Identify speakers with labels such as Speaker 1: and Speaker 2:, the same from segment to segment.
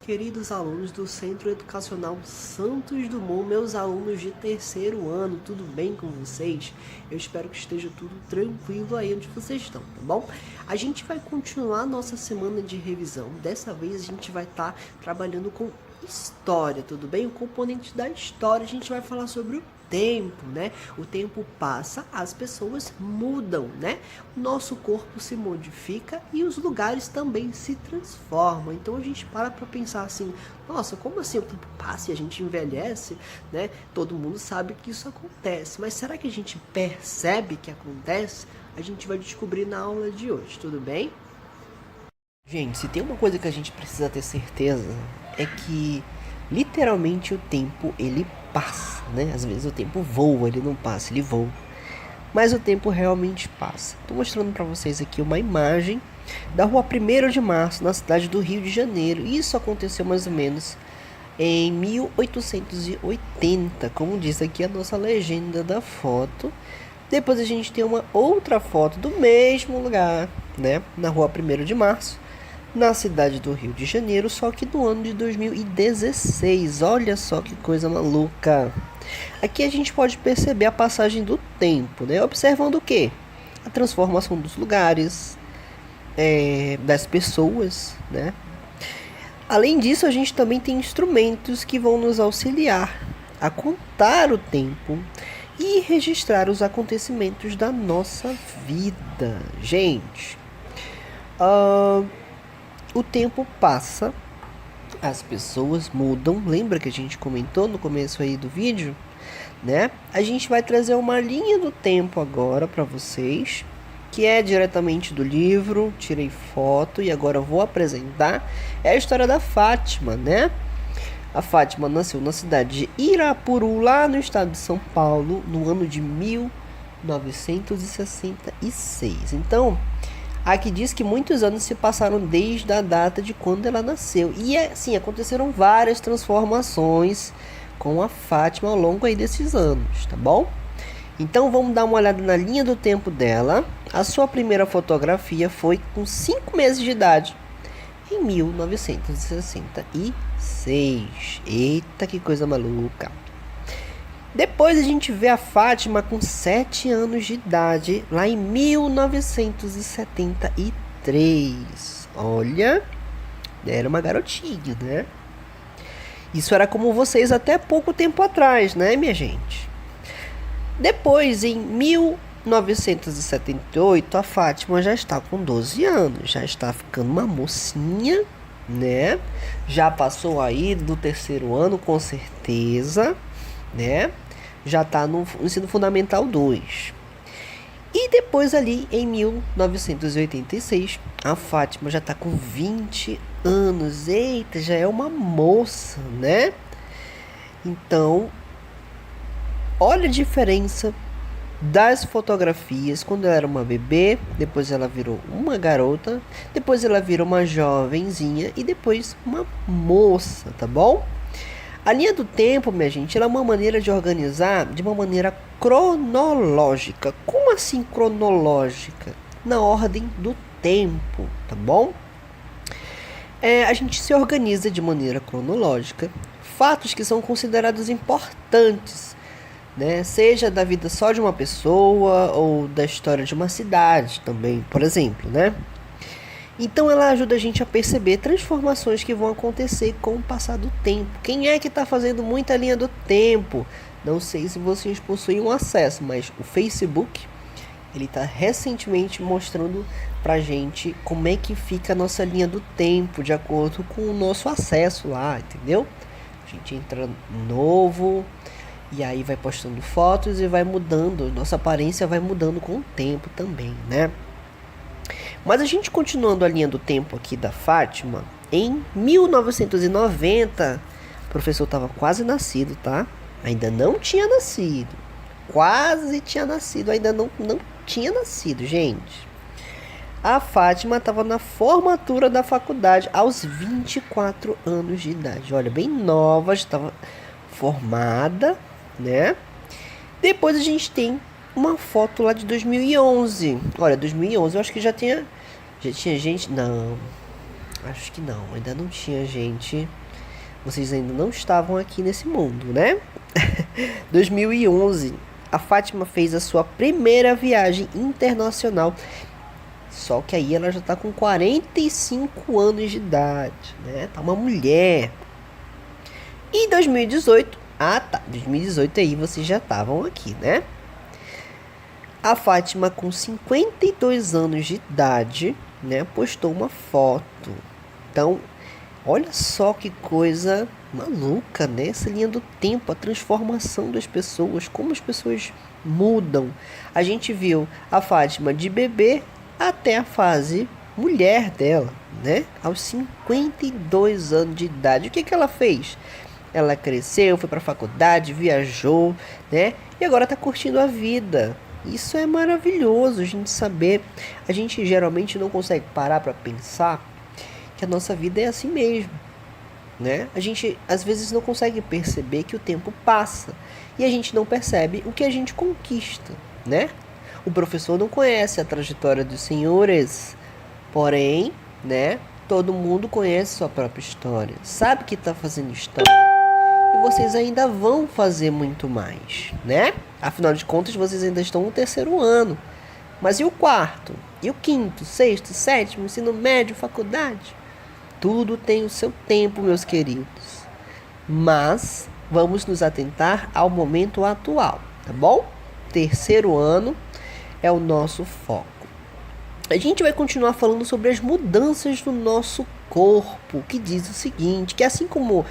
Speaker 1: queridos alunos do Centro Educacional Santos Dumont, meus alunos de terceiro ano, tudo bem com vocês? Eu espero que esteja tudo tranquilo aí onde vocês estão, tá bom? A gente vai continuar nossa semana de revisão. Dessa vez a gente vai estar trabalhando com história, tudo bem? O componente da história a gente vai falar sobre o tempo, né? O tempo passa, as pessoas mudam, né? O nosso corpo se modifica e os lugares também se transformam. Então a gente para pensar assim, nossa, como assim o tempo passa e a gente envelhece, né? Todo mundo sabe que isso acontece, mas será que a gente percebe que acontece? A gente vai descobrir na aula de hoje, tudo bem? Gente, se tem uma coisa que a gente precisa ter certeza é que literalmente o tempo ele passa, né? Às vezes o tempo voa, ele não passa, ele voa. Mas o tempo realmente passa. Estou mostrando para vocês aqui uma imagem da rua 1º de Março, na cidade do Rio de Janeiro. Isso aconteceu mais ou menos em 1880, como diz aqui a nossa legenda da foto. Depois a gente tem uma outra foto do mesmo lugar, né? Na rua 1º de Março, na cidade do Rio de Janeiro, só que no ano de 2016. Olha só que coisa maluca. Aqui a gente pode perceber a passagem do tempo, né? Observando o quê? A transformação dos lugares, das pessoas, né? Além disso, a gente também tem instrumentos que vão nos auxiliar a contar o tempo e registrar os acontecimentos da nossa vida. Gente, o tempo passa, as pessoas mudam. Lembra que a gente comentou no começo aí do vídeo, né? A gente vai trazer uma linha do tempo agora para vocês, que é diretamente do livro. Tirei foto e agora vou apresentar. É a história da Fátima, né? A Fátima nasceu na cidade de Irapuru, lá no estado de São Paulo, no ano de 1966. Então, aqui diz que muitos anos se passaram desde a data de quando ela nasceu. E assim, aconteceram várias transformações com a Fátima ao longo aí desses anos, tá bom? Então vamos dar uma olhada na linha do tempo dela. A sua primeira fotografia foi com 5 meses de idade, em 1966. Eita, que coisa maluca. Depois a gente vê a Fátima com 7 anos de idade, lá em 1973. Olha, era uma garotinha, né? Isso era como vocês até pouco tempo atrás, né, minha gente? Depois, em 1978, a Fátima já está com 12 anos, já está ficando uma mocinha, né? Já passou aí do terceiro ano, com certeza, né? Já está no ensino fundamental 2. E depois ali em 1986, a Fátima já está com 20 anos. Eita, já é uma moça, né? Então, olha a diferença das fotografias. Quando ela era uma bebê, depois ela virou uma garota, depois ela virou uma jovenzinha e depois uma moça, tá bom? A linha do tempo, minha gente, ela é uma maneira de organizar de uma maneira cronológica. Como assim cronológica? Na ordem do tempo, tá bom? A gente se organiza de maneira cronológica fatos que são considerados importantes, né? Seja da vida só de uma pessoa ou da história de uma cidade também, por exemplo, né? Então ela ajuda a gente a perceber transformações que vão acontecer com o passar do tempo. Quem é que está fazendo muita linha do tempo? Não sei se vocês possuem um acesso, mas o Facebook, ele está recentemente mostrando pra gente como é que fica a nossa linha do tempo, de acordo com o nosso acesso lá, entendeu? A gente entra novo e aí vai postando fotos e vai mudando, nossa aparência vai mudando com o tempo também, né? Mas a gente continuando a linha do tempo aqui da Fátima, em 1990, o professor estava quase nascido, tá? Ainda não tinha nascido. Quase tinha nascido, ainda não tinha nascido, gente. A Fátima estava na formatura da faculdade aos 24 anos de idade. Olha, bem nova, já estava formada, né? Depois a gente tem uma foto lá de 2011. Olha, 2011 eu acho que já tinha gente. Não, acho que não, ainda não tinha gente Vocês ainda não estavam aqui nesse mundo, né? 2011, a Fátima fez a sua primeira viagem internacional. Só que aí ela já tá com 45 anos de idade, né? Tá uma mulher. E 2018, 2018 aí vocês já estavam aqui, né? A Fátima com 52 anos de idade, né, postou uma foto. Então, olha só que coisa maluca, né? Essa linha do tempo, a transformação das pessoas, como as pessoas mudam. A gente viu a Fátima de bebê até a fase mulher dela, né? Aos 52 anos de idade. O que que ela fez? Ela cresceu, foi para a faculdade, viajou, né? E agora está curtindo a vida. Isso é maravilhoso, a gente saber. A gente geralmente não consegue parar para pensar que a nossa vida é assim mesmo, né? A gente às vezes não consegue perceber que o tempo passa e a gente não percebe o que a gente conquista, né? O professor não conhece a trajetória dos senhores, porém, né? Todo mundo conhece sua própria história, sabe que está fazendo história. E vocês ainda vão fazer muito mais, né? Afinal de contas, vocês ainda estão no terceiro ano. Mas e o quarto? E o quinto, sexto, sétimo, ensino médio, faculdade? Tudo tem o seu tempo, meus queridos. Mas vamos nos atentar ao momento atual, tá bom? Terceiro ano é o nosso foco. A gente vai continuar falando sobre as mudanças do nosso corpo, que diz o seguinte, que assim como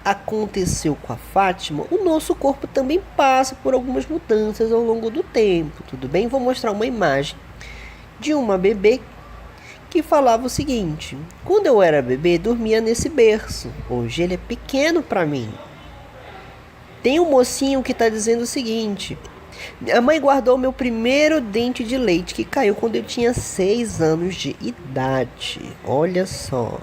Speaker 1: aconteceu com a Fátima, o nosso corpo também passa por algumas mudanças ao longo do tempo, tudo bem? Vou mostrar uma imagem de uma bebê que falava o seguinte: quando eu era bebê, dormia nesse berço. Hoje ele é pequeno para mim. Tem um mocinho que está dizendo o seguinte: a mãe guardou meu primeiro dente de leite que caiu quando eu tinha 6 anos de idade. Olha só.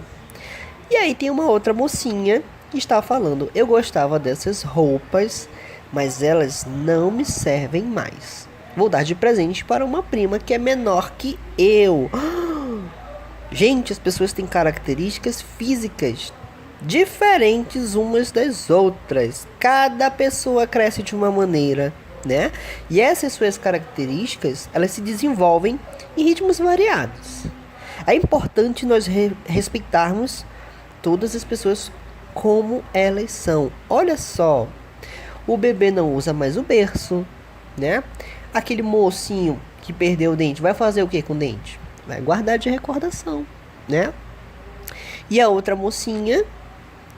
Speaker 1: E aí tem uma outra mocinha que está falando: eu gostava dessas roupas, mas elas não me servem mais. Vou dar de presente para uma prima que é menor que eu. Gente, as pessoas têm características físicas diferentes umas das outras. Cada pessoa cresce de uma maneira, né? E essas suas características, elas se desenvolvem em ritmos variados. É importante nós respeitarmos todas as pessoas como elas são. Olha só, o bebê não usa mais o berço, né? Aquele mocinho que perdeu o dente, vai fazer o que com o dente? Vai guardar de recordação, né? E a outra mocinha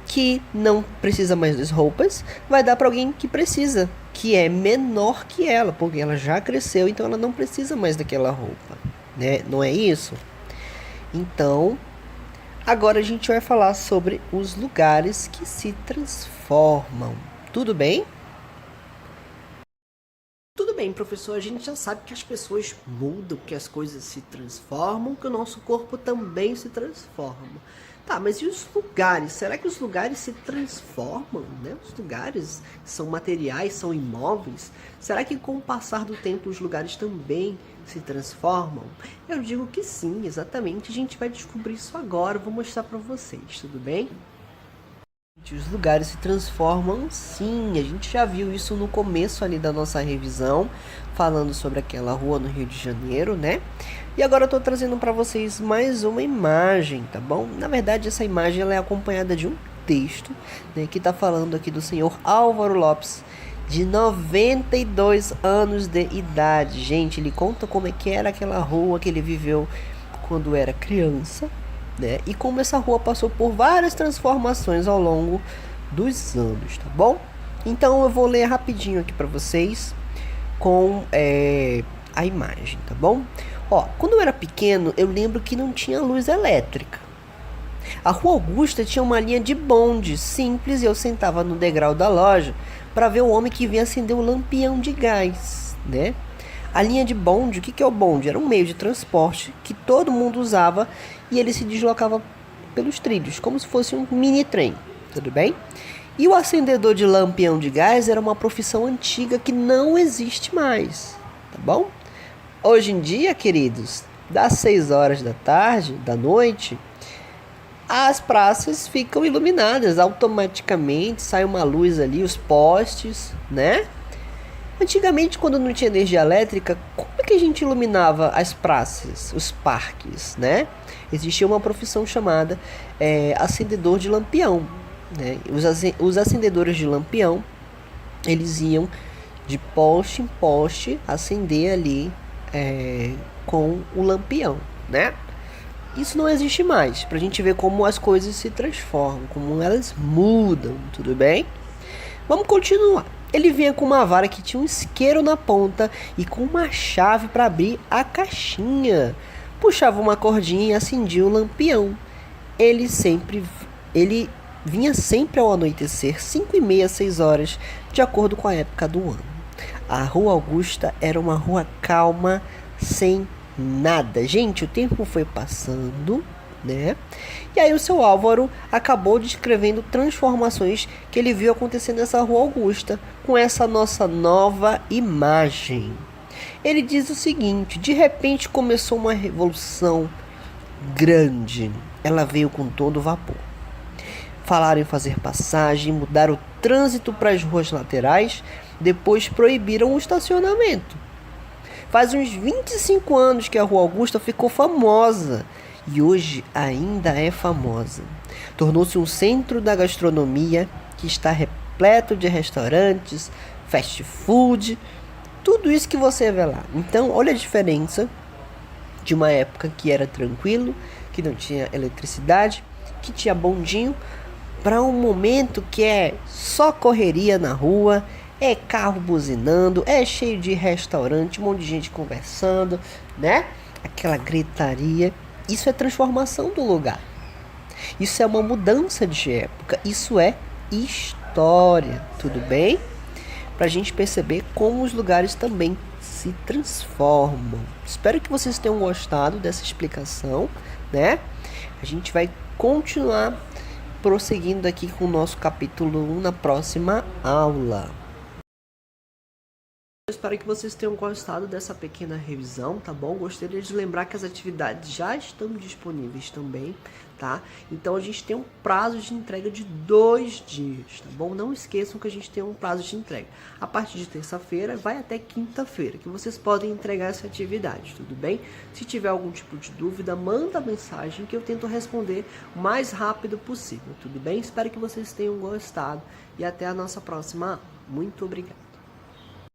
Speaker 1: que não precisa mais das roupas, vai dar para alguém que precisa, que é menor que ela, porque ela já cresceu, então ela não precisa mais daquela roupa, né? Não é isso? Então, agora a gente vai falar sobre os lugares que se transformam. Tudo bem? Tudo bem, professor. A gente já sabe que as pessoas mudam, que as coisas se transformam, que o nosso corpo também se transforma. Tá, mas e os lugares? Será que os lugares se transformam, né? Os lugares são materiais, são imóveis? Será que com o passar do tempo os lugares também se transformam? Eu digo que sim, exatamente. A gente vai descobrir isso agora. Vou mostrar para vocês, tudo bem? Os lugares se transformam sim, a gente já viu isso no começo ali da nossa revisão, falando sobre aquela rua no Rio de Janeiro, né? E agora eu tô trazendo para vocês mais uma imagem, tá bom? Na verdade, essa imagem ela é acompanhada de um texto, né, que tá falando aqui do senhor Álvaro Lopes, de 92 anos de idade. Gente, ele conta como é que era aquela rua que ele viveu quando era criança, né? E como essa rua passou por várias transformações ao longo dos anos, tá bom? Então eu vou ler rapidinho aqui para vocês com a imagem, tá bom? Ó, quando eu era pequeno, eu lembro que não tinha luz elétrica. A Rua Augusta tinha uma linha de bonde simples e eu sentava no degrau da loja para ver o homem que vinha acender um lampião de gás, né? A linha de bonde, o que é o bonde? Era um meio de transporte que todo mundo usava e ele se deslocava pelos trilhos, como se fosse um mini trem, tudo bem? E o acendedor de lampião de gás era uma profissão antiga que não existe mais, tá bom? Hoje em dia, queridos, das 6 horas da tarde, da noite, as praças ficam iluminadas automaticamente, sai uma luz ali, os postes, né? Antigamente, quando não tinha energia elétrica, como é que a gente iluminava as praças, os parques, né? Existia uma profissão chamada acendedor de lampião, né? Os acendedores de lampião, eles iam de poste em poste acender ali com o lampião, né? Isso não existe mais, pra gente ver como as coisas se transformam, como elas mudam, tudo bem? Vamos continuar. Ele vinha com uma vara que tinha um isqueiro na ponta e com uma chave para abrir a caixinha. Puxava uma cordinha e acendia o lampião. Ele vinha sempre ao anoitecer, 5h30, 6 horas, de acordo com a época do ano. A Rua Augusta era uma rua calma, sem nada. Gente, o tempo foi passando, né? E aí o seu Álvaro acabou descrevendo transformações que ele viu acontecer nessa Rua Augusta, com essa nossa nova imagem. Ele diz o seguinte: de repente começou uma revolução grande. Ela veio com todo vapor. Falaram em fazer passagem, mudaram o trânsito para as ruas laterais, depois proibiram o estacionamento. Faz uns 25 anos que a Rua Augusta ficou famosa e hoje ainda é famosa. Tornou-se um centro da gastronomia que está repleto de restaurantes, fast food, tudo isso que você vê lá. Então, olha a diferença de uma época que era tranquilo, que não tinha eletricidade, que tinha bondinho, para um momento que é só correria na rua, é carro buzinando, é cheio de restaurante, um monte de gente conversando, né? Aquela gritaria. Isso é transformação do lugar. Isso é uma mudança de época. Isso é história, tudo bem? Para a gente perceber como os lugares também se transformam. Espero que vocês tenham gostado dessa explicação, né? A gente vai continuar prosseguindo aqui com o nosso capítulo 1 na próxima aula. Eu espero que vocês tenham gostado dessa pequena revisão, tá bom? Gostaria de lembrar que as atividades já estão disponíveis também, tá? Então a gente tem um prazo de entrega de 2 dias, tá bom? Não esqueçam que a gente tem um prazo de entrega. A partir de terça-feira vai até quinta-feira, que vocês podem entregar essa atividade, tudo bem? Se tiver algum tipo de dúvida, manda mensagem que eu tento responder o mais rápido possível, tudo bem? Espero que vocês tenham gostado e até a nossa próxima aula. Muito obrigado.